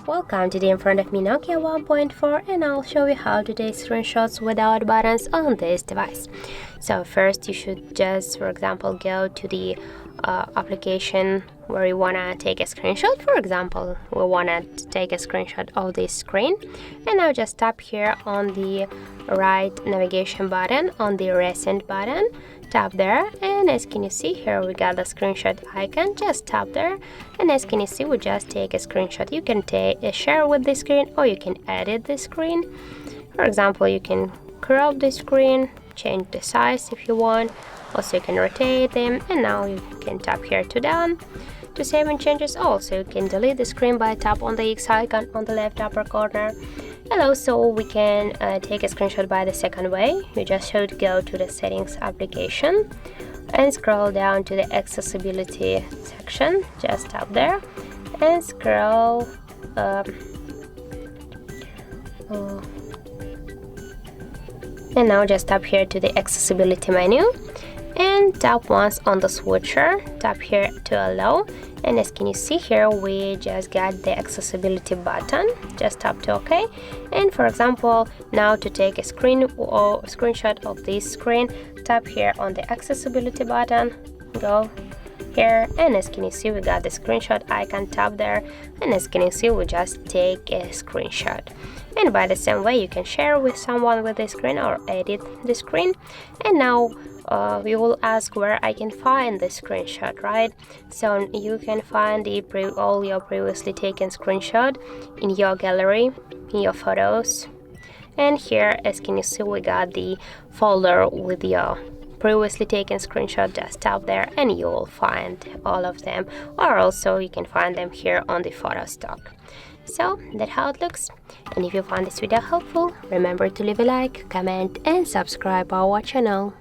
Welcome, today in front of me Nokia 1.4 and I'll show you how to take screenshots without buttons on this device. So first you should just, for example, go to the application where you want to take a screenshot. For example, we want to take a screenshot of this screen, and now just tap here on the right navigation button, on the recent button, tap there, and as can you see here we got the screenshot icon. Just tap there, and as can you see we just take a screenshot. You can share with the screen or you can edit the screen. For example, you can crop the screen, change the size if you want. Also, you can rotate them, and now you can tap here to done to save and changes. Also, you can delete the screen by tap on the X icon on the left upper corner. And also, we can take a screenshot by the second way. You just should go to the settings application and scroll down to the accessibility section. Just tap there and scroll and now just tap here to the accessibility menu and tap once on the switcher, tap here to allow, and as can you see here we just got the accessibility button. Just tap to OK, and for example now to take a screenshot of this screen, tap here on the accessibility button, go here, and as can you see we got the screenshot icon, tap there, and as can you see we just take a screenshot. And by the same way you can share with someone with the screen or edit the screen. And now you will ask where I can find the screenshot, right? So you can find all your previously taken screenshot in your gallery, in your photos, and here as can you see we got the folder with your previously taken screenshot. Just tap there and you will find all of them, or also you can find them here on the photo stock. So that's how it looks, and if you found this video helpful, remember to leave a like, comment and subscribe our channel.